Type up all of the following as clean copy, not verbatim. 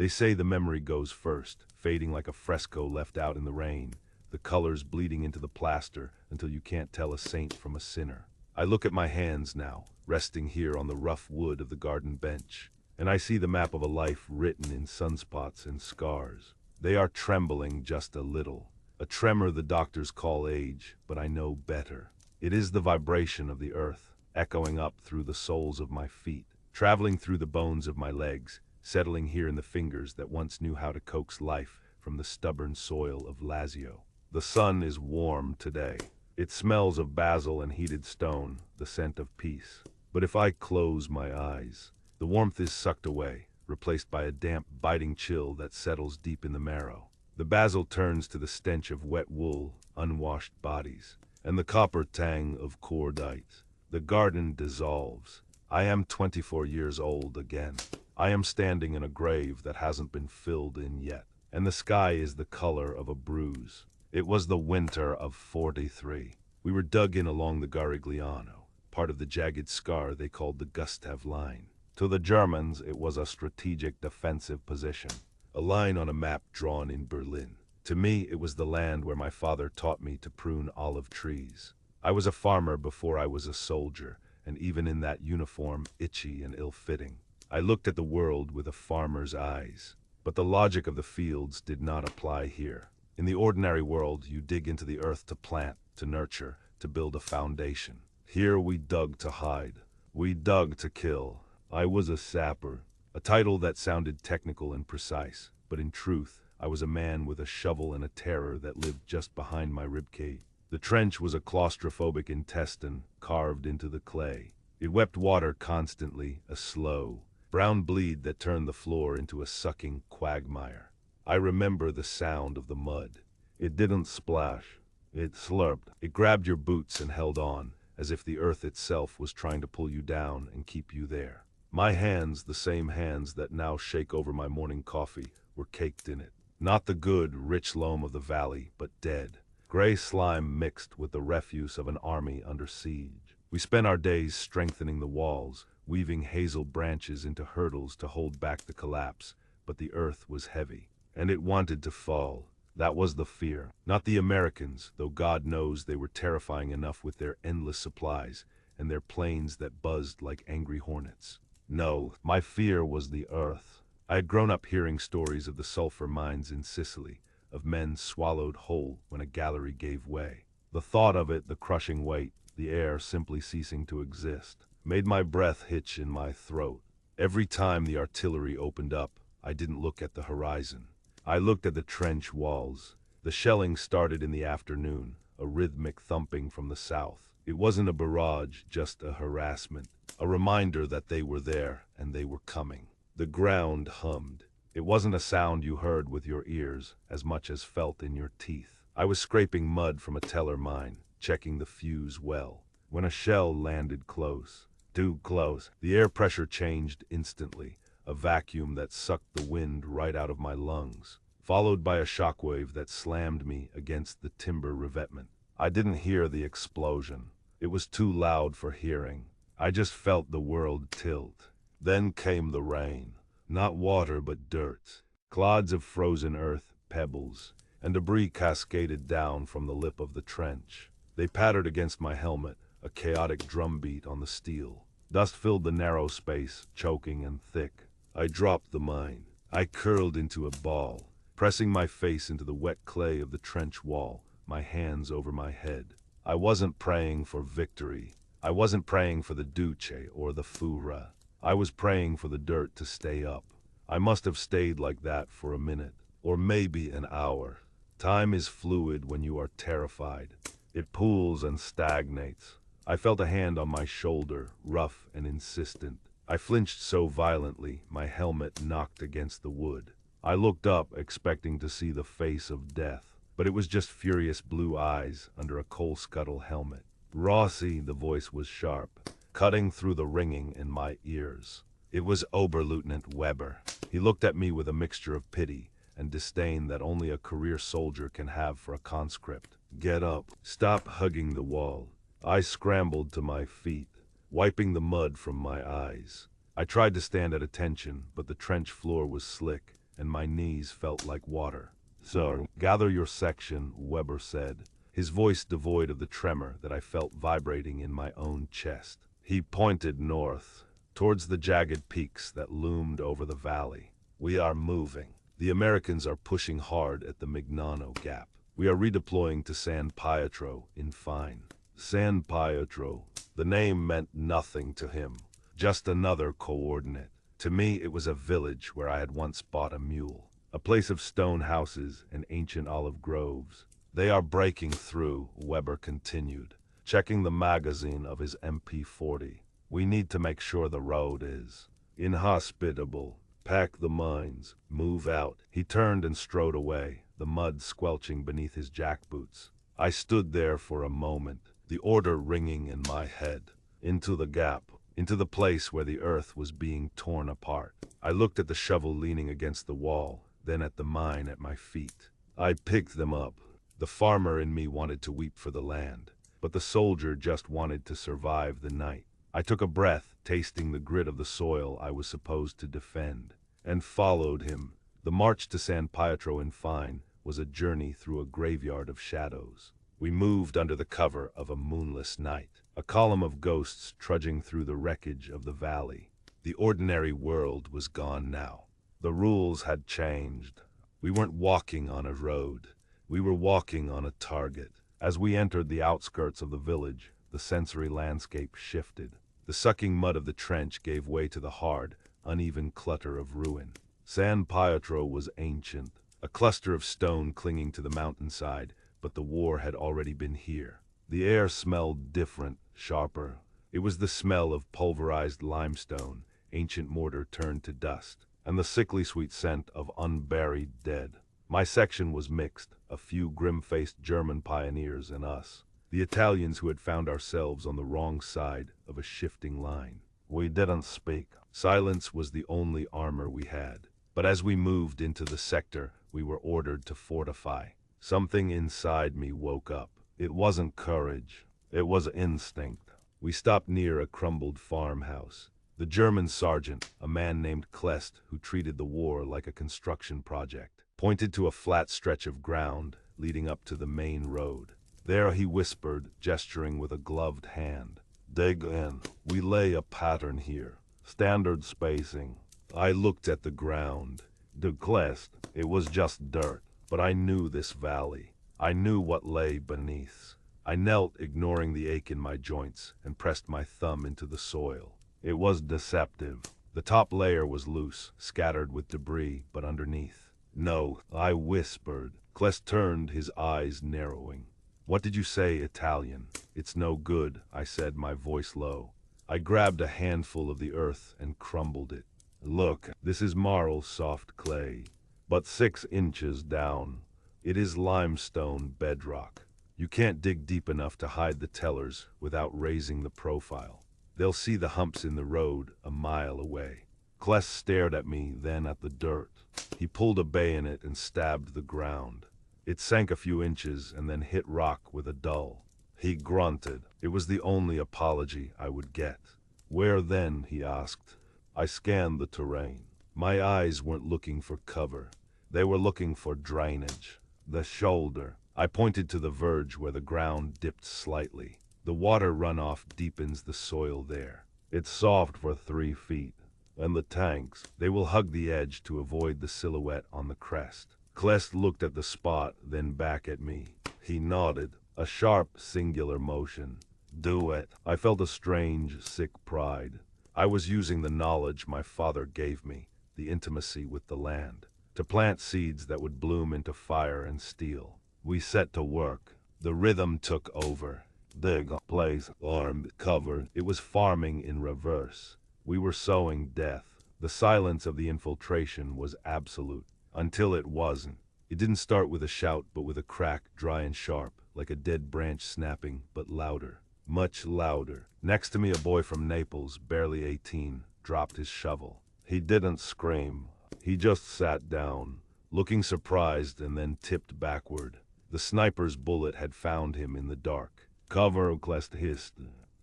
They say the memory goes first, fading like a fresco left out in the rain, the colors bleeding into the plaster until you can't tell a saint from a sinner. I look at my hands now, resting here on the rough wood of the garden bench, and I see the map of a life written in sunspots and scars. They are trembling just a little. A tremor the doctors call age, but I know better. It is the vibration of the earth, echoing up through the soles of my feet, traveling through the bones of my legs, settling here in the fingers that once knew how to coax life from the stubborn soil of Lazio. The sun is warm today. It smells of basil and heated stone, the scent of peace. But if I close my eyes, the warmth is sucked away, replaced by a damp, biting chill that settles deep in the marrow. The basil turns to the stench of wet wool, unwashed bodies, and the copper tang of cordite. The garden dissolves. I am 24 years old again. I am standing in a grave that hasn't been filled in yet, and the sky is the color of a bruise. It was the winter of '43. We were dug in along the Garigliano, part of the jagged scar they called the Gustav line. To the Germans, it was a strategic defensive position, a line on a map drawn in Berlin. To me, it was the land where my father taught me to prune olive trees. I was a farmer before I was a soldier, and even in that uniform, itchy and ill-fitting, I looked at the world with a farmer's eyes. But the logic of the fields did not apply here. In the ordinary world, you dig into the earth to plant, to nurture, to build a foundation. Here we dug to hide. We dug to kill. I was a sapper, a title that sounded technical and precise, but in truth, I was a man with a shovel and a terror that lived just behind my ribcage. The trench was a claustrophobic intestine carved into the clay. It wept water constantly, a slow, brown bleed that turned the floor into a sucking quagmire. I remember the sound of the mud. It didn't splash. It slurped. It grabbed your boots and held on, as if the earth itself was trying to pull you down and keep you there. My hands, the same hands that now shake over my morning coffee, were caked in it. Not the good, rich loam of the valley, but dead. Gray slime mixed with the refuse of an army under siege. We spent our days strengthening the walls, weaving hazel branches into hurdles to hold back the collapse, but the earth was heavy, and it wanted to fall. That was the fear. Not the Americans, though God knows they were terrifying enough with their endless supplies and their planes that buzzed like angry hornets. No, my fear was the earth. I had grown up hearing stories of the sulfur mines in Sicily, of men swallowed whole when a gallery gave way. The thought of it, the crushing weight, the air simply ceasing to exist, made my breath hitch in my throat. Every time the artillery opened up, I didn't look at the horizon. I looked at the trench walls. The shelling started in the afternoon, a rhythmic thumping from the south. It wasn't a barrage, just a harassment, a reminder that they were there and they were coming. The ground hummed. It wasn't a sound you heard with your ears as much as felt in your teeth. I was scraping mud from a teller mine, checking the fuse well, when a shell landed close. Too close. The air pressure changed instantly, a vacuum that sucked the wind right out of my lungs, followed by a shockwave that slammed me against the timber revetment. I didn't hear the explosion. It was too loud for hearing. I just felt the world tilt. Then came the rain. Not water, but dirt. Clods of frozen earth, pebbles, and debris cascaded down from the lip of the trench. They pattered against my helmet, a chaotic drumbeat on the steel. Dust filled the narrow space, choking and thick. I dropped the mine. I curled into a ball, pressing my face into the wet clay of the trench wall, my hands over my head. I wasn't praying for victory. I wasn't praying for the Duce or the Fura. I was praying for the dirt to stay up. I must have stayed like that for a minute, or maybe an hour. Time is fluid when you are terrified. It pools and stagnates. I felt a hand on my shoulder, rough and insistent. I flinched so violently, my helmet knocked against the wood. I looked up, expecting to see the face of death, but it was just furious blue eyes under a coal scuttle helmet. Rossi, the voice was sharp, cutting through the ringing in my ears. It was Oberleutnant Weber. He looked at me with a mixture of pity and disdain that only a career soldier can have for a conscript. Get up. Stop hugging the wall. I scrambled to my feet, wiping the mud from my eyes. I tried to stand at attention, but the trench floor was slick, and my knees felt like water. "Sir, gather your section," Weber said, his voice devoid of the tremor that I felt vibrating in my own chest. He pointed north, towards the jagged peaks that loomed over the valley. "We are moving. The Americans are pushing hard at the Mignano Gap. We are redeploying to San Pietro Infine." San Pietro. The name meant nothing to him, just another coordinate. To me, it was a village where I had once bought a mule, a place of stone houses and ancient olive groves. "They are breaking through," Weber continued, checking the magazine of his MP40. "We need to make sure the road is inhospitable. Pack the mines. Move out." He turned and strode away, the mud squelching beneath his jackboots. I stood there for a moment, the order ringing in my head. Into the gap, into the place where the earth was being torn apart. I looked at the shovel leaning against the wall, then at the mine at my feet. I picked them up. The farmer in me wanted to weep for the land, but the soldier just wanted to survive the night. I took a breath, tasting the grit of the soil I was supposed to defend, and followed him. The march to San Pietro Infine was a journey through a graveyard of shadows. We moved under the cover of a moonless night, a column of ghosts trudging through the wreckage of the valley. The ordinary world was gone now. The rules had changed. We weren't walking on a road. We were walking on a target. As we entered the outskirts of the village, the sensory landscape shifted. The sucking mud of the trench gave way to the hard, uneven clutter of ruin. San Pietro was ancient, a cluster of stone clinging to the mountainside, but the war had already been here. The air smelled different, sharper. It was the smell of pulverized limestone, ancient mortar turned to dust, and the sickly sweet scent of unburied dead. My section was mixed, a few grim-faced German pioneers and us, the Italians who had found ourselves on the wrong side of a shifting line. We didn't speak. Silence was the only armor we had. But as we moved into the sector, we were ordered to fortify. Something inside me woke up. It wasn't courage. It was instinct. We stopped near a crumbled farmhouse. The German sergeant, a man named Kleist, who treated the war like a construction project, pointed to a flat stretch of ground leading up to the main road. There he whispered, gesturing with a gloved hand. "Dig in. We lay a pattern here. Standard spacing." I looked at the ground. To Kleist, it was just dirt, but I knew this valley. I knew what lay beneath. I knelt, ignoring the ache in my joints, and pressed my thumb into the soil. It was deceptive. The top layer was loose, scattered with debris, but underneath. "No," I whispered. Kleist turned, his eyes narrowing. "What did you say, Italian?" "It's no good," I said, my voice low. I grabbed a handful of the earth and crumbled it. "Look, this is marl soft clay, but 6 inches down. It is limestone bedrock. You can't dig deep enough to hide the tellers without raising the profile. They'll see the humps in the road a mile away." Kleist stared at me, then at the dirt. He pulled a bayonet and stabbed the ground. It sank a few inches and then hit rock with a dull. He grunted. It was the only apology I would get. "Where then?" he asked. I scanned the terrain. My eyes weren't looking for cover. They were looking for drainage. "The shoulder." I pointed to the verge where the ground dipped slightly. "The water runoff deepens the soil there. It's soft for 3 feet. And the tanks, they will hug the edge to avoid the silhouette on the crest." Kleist looked at the spot, then back at me. He nodded, a sharp, singular motion. "Do it." I felt a strange, sick pride. I was using the knowledge my father gave me, the intimacy with the land, to plant seeds that would bloom into fire and steel. We set to work. The rhythm took over. Dig, place, arm, cover. It was farming in reverse. We were sowing death. The silence of the infiltration was absolute, until it wasn't. It didn't start with a shout, but with a crack, dry and sharp, like a dead branch snapping, but louder. Much louder. Next to me, a boy from Naples, barely 18, dropped his shovel. He didn't scream. He just sat down, looking surprised, and then tipped backward. The sniper's bullet had found him in the dark. "Cover," Kleist hissed.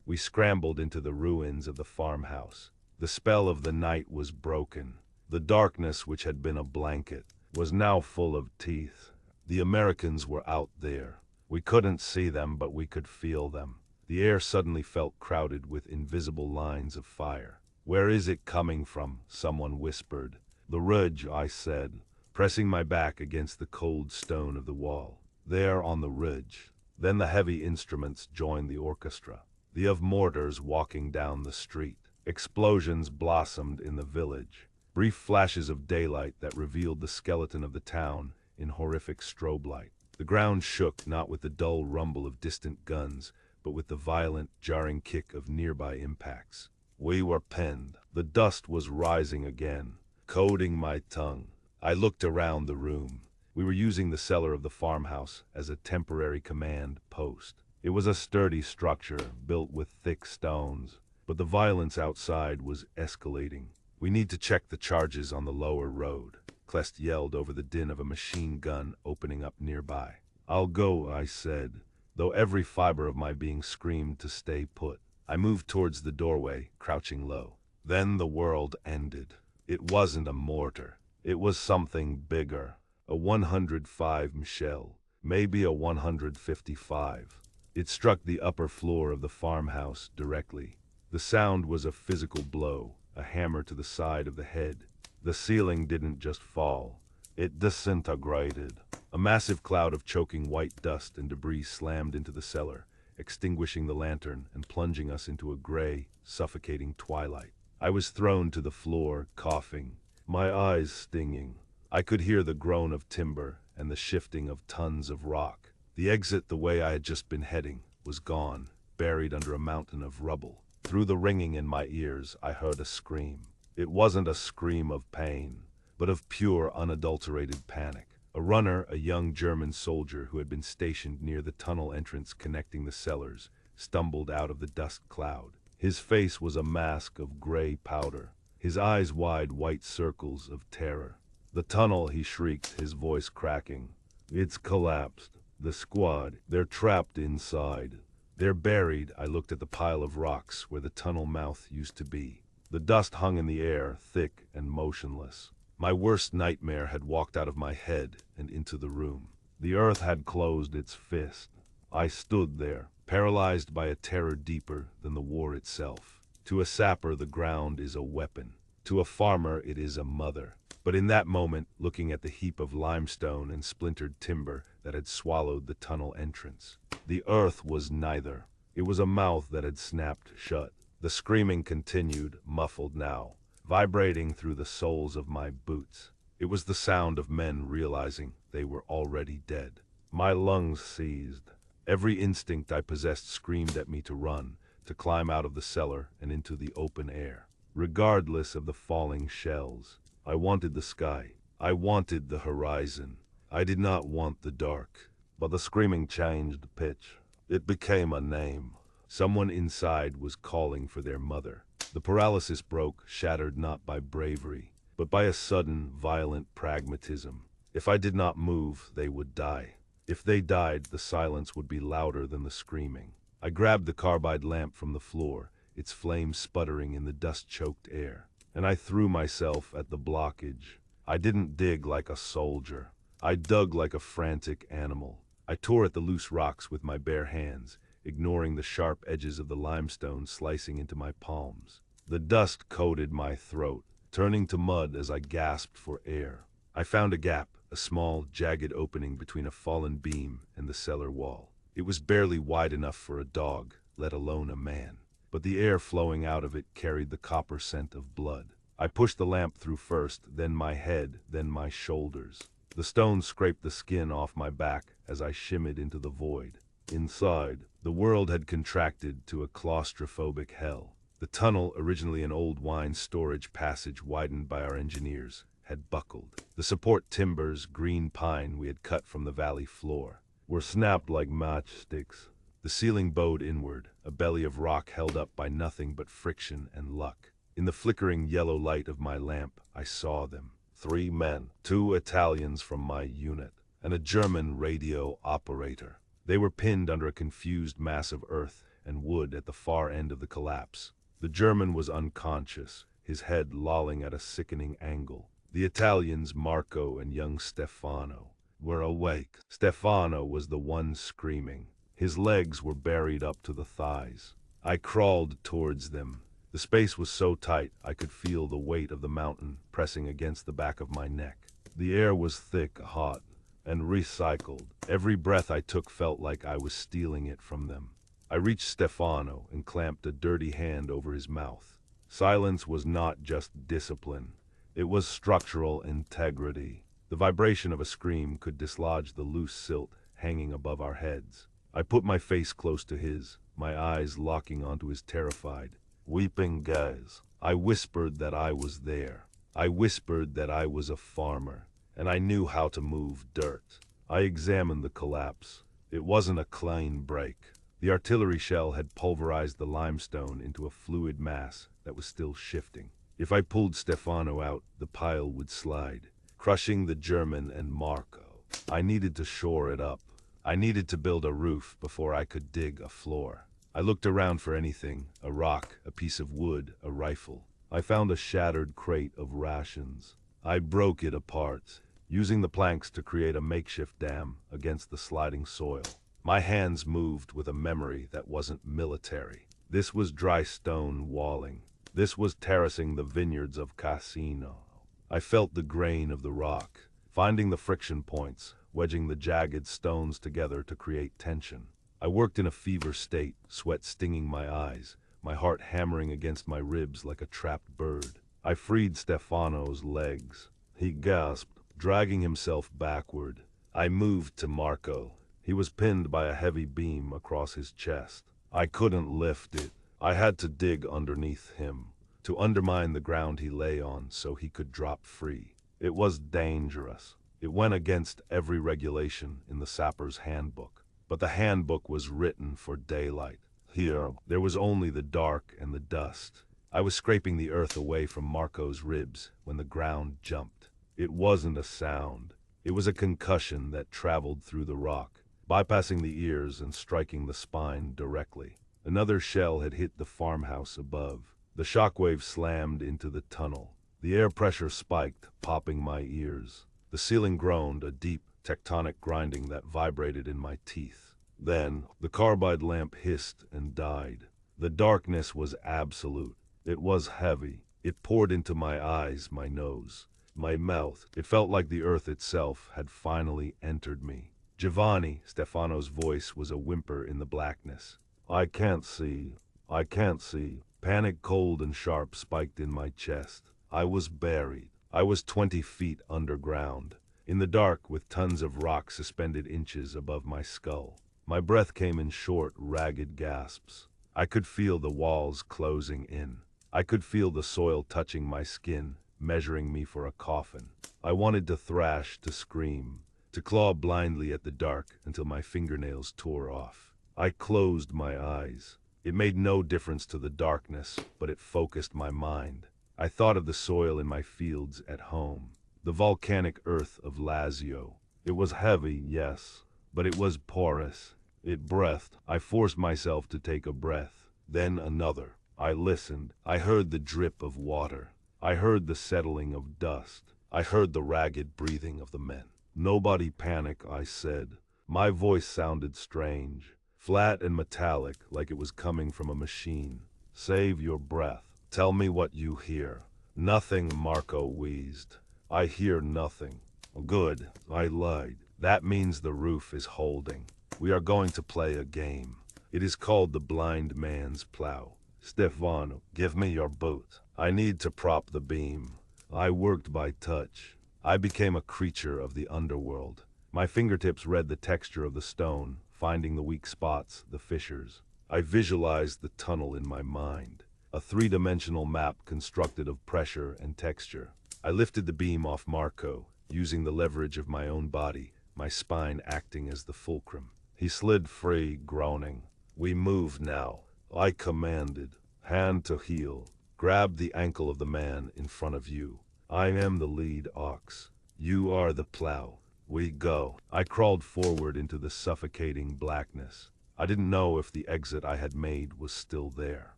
We scrambled into the ruins of the farmhouse. The spell of the night was broken. The darkness, which had been a blanket, was now full of teeth. The Americans were out there. We couldn't see them, but we could feel them. The air suddenly felt crowded with invisible lines of fire. "Where is it coming from?" someone whispered. "The ridge," I said, pressing my back against the cold stone of the wall. "There on the ridge." Then the heavy instruments joined the orchestra. The of mortars walking down the street. Explosions blossomed in the village. Brief flashes of daylight that revealed the skeleton of the town in horrific strobe light. The ground shook not with the dull rumble of distant guns, but with the violent, jarring kick of nearby impacts. We were pinned. The dust was rising again, coating my tongue. I looked around the room. We were using the cellar of the farmhouse as a temporary command post. It was a sturdy structure, built with thick stones, but the violence outside was escalating. "We need to check the charges on the lower road," Klest yelled over the din of a machine gun opening up nearby. "I'll go," I said, though every fiber of my being screamed to stay put. I moved towards the doorway, crouching low. Then the world ended. It wasn't a mortar. It was something bigger. A 105 shell, maybe a 155. It struck the upper floor of the farmhouse directly. The sound was a physical blow, a hammer to the side of the head. The ceiling didn't just fall. It disintegrated. A massive cloud of choking white dust and debris slammed into the cellar, extinguishing the lantern and plunging us into a gray, suffocating twilight. I was thrown to the floor, coughing, my eyes stinging. I could hear the groan of timber and the shifting of tons of rock. The exit, the way I had just been heading, was gone, buried under a mountain of rubble. Through the ringing in my ears, I heard a scream. It wasn't a scream of pain, but of pure, unadulterated panic. A runner, a young German soldier who had been stationed near the tunnel entrance connecting the cellars, stumbled out of the dust cloud. His face was a mask of gray powder, his eyes wide white circles of terror. "The tunnel," he shrieked, his voice cracking. "It's collapsed. The squad, they're trapped inside. They're buried." I looked at the pile of rocks where the tunnel mouth used to be. The dust hung in the air, thick and motionless. My worst nightmare had walked out of my head and into the room. The earth had closed its fist. I stood there, paralyzed by a terror deeper than the war itself. To a sapper, the ground is a weapon. To a farmer, it is a mother. But in that moment, looking at the heap of limestone and splintered timber that had swallowed the tunnel entrance, the earth was neither. It was a mouth that had snapped shut. The screaming continued, muffled now, vibrating through the soles of my boots. It was the sound of men realizing they were already dead. My lungs seized. Every instinct I possessed screamed at me to run, to climb out of the cellar and into the open air. Regardless of the falling shells, I wanted the sky. I wanted the horizon. I did not want the dark. But the screaming changed pitch. It became a name. Someone inside was calling for their mother. The paralysis broke, shattered not by bravery, but by a sudden, violent pragmatism. If I did not move, they would die. If they died, the silence would be louder than the screaming. I grabbed the carbide lamp from the floor, its flame sputtering in the dust-choked air, and I threw myself at the blockage. I didn't dig like a soldier. I dug like a frantic animal. I tore at the loose rocks with my bare hands, ignoring the sharp edges of the limestone slicing into my palms. The dust coated my throat, turning to mud as I gasped for air. I found a gap, a small, jagged opening between a fallen beam and the cellar wall. It was barely wide enough for a dog, let alone a man, but the air flowing out of it carried the copper scent of blood. I pushed the lamp through first, then my head, then my shoulders. The stone scraped the skin off my back as I shimmied into the void. Inside, the world had contracted to a claustrophobic hell. The tunnel, originally an old wine storage passage widened by our engineers, had buckled. The support timbers, green pine we had cut from the valley floor, were snapped like matchsticks. The ceiling bowed inward, a belly of rock held up by nothing but friction and luck. In the flickering yellow light of my lamp, I saw them. 3 men, 2 Italians from my unit, and a German radio operator. They were pinned under a confused mass of earth and wood at the far end of the collapse. The German was unconscious, his head lolling at a sickening angle. The Italians, Marco and young Stefano, were awake. Stefano was the one screaming. His legs were buried up to the thighs. I crawled towards them. The space was so tight I could feel the weight of the mountain pressing against the back of my neck. The air was thick, hot, and recycled. Every breath I took felt like I was stealing it from them. I reached Stefano and clamped a dirty hand over his mouth. Silence was not just discipline. It was structural integrity. The vibration of a scream could dislodge the loose silt hanging above our heads. I put my face close to his, my eyes locking onto his terrified, weeping gaze. I whispered that I was there. I whispered that I was a farmer, and I knew how to move dirt. I examined the collapse. It wasn't a clean break. The artillery shell had pulverized the limestone into a fluid mass that was still shifting. If I pulled Stefano out, the pile would slide, crushing the German and Marco. I needed to shore it up. I needed to build a roof before I could dig a floor. I looked around for anything, a rock, a piece of wood, a rifle. I found a shattered crate of rations. I broke it apart, using the planks to create a makeshift dam against the sliding soil. My hands moved with a memory that wasn't military. This was dry stone walling. This was terracing the vineyards of Casino. I felt the grain of the rock, finding the friction points, wedging the jagged stones together to create tension. I worked in a fever state, sweat stinging my eyes, my heart hammering against my ribs like a trapped bird. I freed Stefano's legs. He gasped, dragging himself backward. I moved to Marco. He was pinned by a heavy beam across his chest. I couldn't lift it. I had to dig underneath him, to undermine the ground he lay on so he could drop free. It was dangerous. It went against every regulation in the sapper's handbook. But the handbook was written for daylight. Here, there was only the dark and the dust. I was scraping the earth away from Marco's ribs when the ground jumped. It wasn't a sound. It was a concussion that traveled through the rock, bypassing the ears and striking the spine directly. Another shell had hit the farmhouse above. The shockwave slammed into the tunnel. The air pressure spiked, popping my ears. The ceiling groaned, a deep, tectonic grinding that vibrated in my teeth. Then, the carbide lamp hissed and died. The darkness was absolute. It was heavy. It poured into my eyes, my nose, my mouth. It felt like the earth itself had finally entered me. Giovanni, Stefano's voice was a whimper in the blackness. I can't see. I can't see. Panic, cold and sharp, spiked in my chest. I was buried. I was 20 feet underground, in the dark with tons of rock suspended inches above my skull. My breath came in short, ragged gasps. I could feel the walls closing in. I could feel the soil touching my skin, measuring me for a coffin. I wanted to thrash, to scream, to claw blindly at the dark until my fingernails tore off. I closed my eyes. It made no difference to the darkness, but it focused my mind. I thought of the soil in my fields at home, the volcanic earth of Lazio. It was heavy, yes, but it was porous. It breathed. I forced myself to take a breath, then another. I listened. I heard the drip of water. I heard the settling of dust. I heard the ragged breathing of the men. Nobody panic, I said. My voice sounded strange, flat and metallic, like it was coming from a machine. Save your breath. Tell me what you hear. Nothing, Marco wheezed. I hear nothing. Good, I lied. That means the roof is holding. We are going to play a game. It is called the blind man's plow. Stefano, give me your boot. I need to prop the beam. I worked by touch. I became a creature of the underworld. My fingertips read the texture of the stone, finding the weak spots, the fissures. I visualized the tunnel in my mind. A three-dimensional map constructed of pressure and texture. I lifted the beam off Marco, using the leverage of my own body, my spine acting as the fulcrum. He slid free, groaning. We move now. I commanded. Hand to heel. Grab the ankle of the man in front of you. I am the lead ox. You are the plow. We go. I crawled forward into the suffocating blackness. I didn't know if the exit I had made was still there.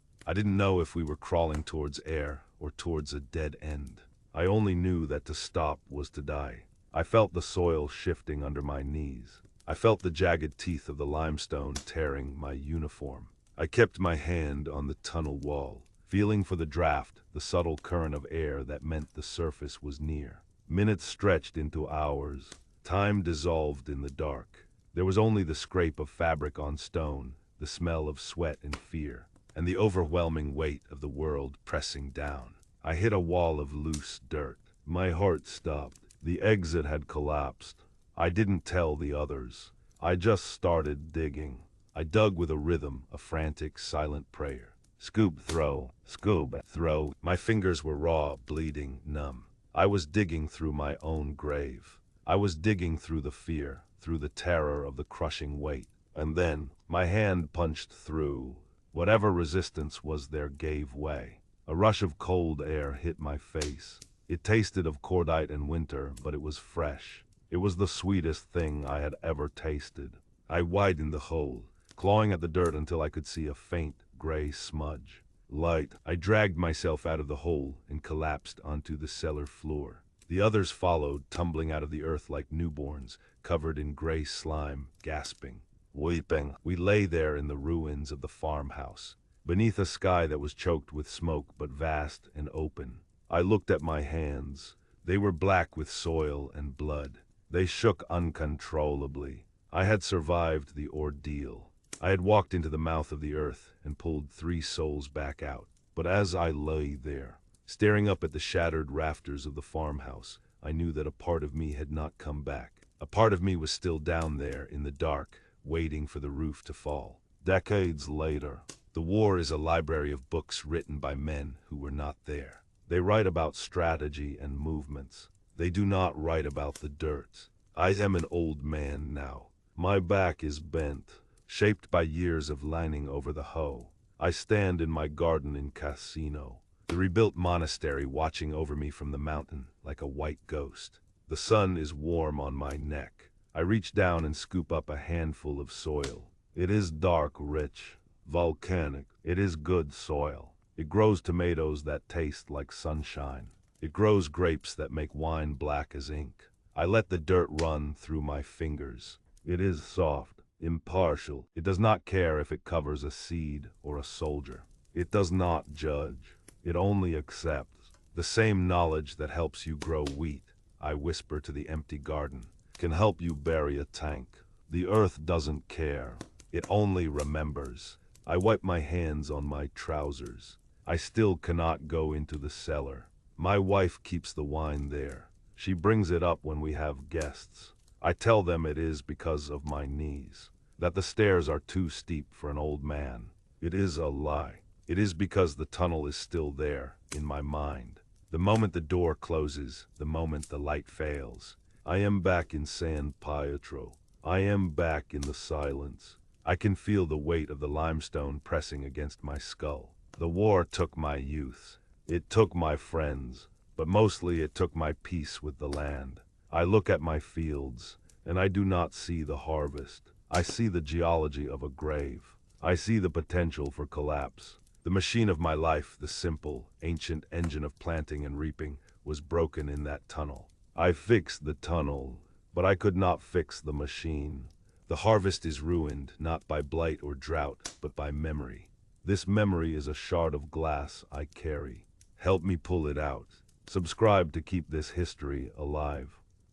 I didn't know if we were crawling towards air or towards a dead end. I only knew that to stop was to die. I felt the soil shifting under my knees. I felt the jagged teeth of the limestone tearing my uniform. I kept my hand on the tunnel wall, feeling for the draft, the subtle current of air that meant the surface was near. Minutes stretched into hours. Time dissolved in the dark. There was only the scrape of fabric on stone, the smell of sweat and fear, and the overwhelming weight of the world pressing down. I hit a wall of loose dirt. My heart stopped. The exit had collapsed. I didn't tell the others. I just started digging. I dug with a rhythm, a frantic, silent prayer. Scoop, throw, scoop, throw. My fingers were raw, bleeding, numb. I was digging through my own grave. I was digging through the fear, through the terror of the crushing weight. And then, my hand punched through. Whatever resistance was there gave way. A rush of cold air hit my face. It tasted of cordite and winter, but it was fresh. It was the sweetest thing I had ever tasted. I widened the hole, clawing at the dirt until I could see a faint, gray smudge. Light. I dragged myself out of the hole and collapsed onto the cellar floor. The others followed, tumbling out of the earth like newborns, covered in gray slime, gasping, weeping. We lay there in the ruins of the farmhouse, beneath a sky that was choked with smoke but vast and open. I looked at my hands. They were black with soil and blood. They shook uncontrollably. I had survived the ordeal. I had walked into the mouth of the earth and pulled 3 souls back out. But as I lay there, staring up at the shattered rafters of the farmhouse, I knew that a part of me had not come back. A part of me was still down there in the dark, waiting for the roof to fall. Decades later, the war is a library of books written by men who were not there. They write about strategy and movements. They do not write about the dirt. I am an old man now. My back is bent, shaped by years of lining over the hoe. I stand in my garden in Casino, the rebuilt monastery watching over me from the mountain like a white ghost. The sun is warm on my neck. I reach down and scoop up a handful of soil. It is dark, rich, volcanic. It is good soil. It grows tomatoes that taste like sunshine. It grows grapes that make wine black as ink. I let the dirt run through my fingers. It is soft, impartial. It does not care if it covers a seed or a soldier. It does not judge. It only accepts. The same knowledge that helps you grow wheat, I whisper to the empty garden, can help you bury a tank. The earth doesn't care. It only remembers. I wipe my hands on my trousers. I still cannot go into the cellar. My wife keeps the wine there. She brings it up when we have guests. I tell them it is because of my knees, that the stairs are too steep for an old man. It is a lie. It is because the tunnel is still there, in my mind. The moment the door closes, the moment the light fails, I am back in San Pietro. I am back in the silence. I can feel the weight of the limestone pressing against my skull. The war took my youth. It took my friends, but mostly it took my peace with the land. I look at my fields, and I do not see the harvest. I see the geology of a grave. I see the potential for collapse. The machine of my life, the simple, ancient engine of planting and reaping, was broken in that tunnel. I fixed the tunnel, but I could not fix the machine. The harvest is ruined, not by blight or drought, but by memory. This memory is a shard of glass I carry. Help me pull it out. Subscribe to keep this history alive.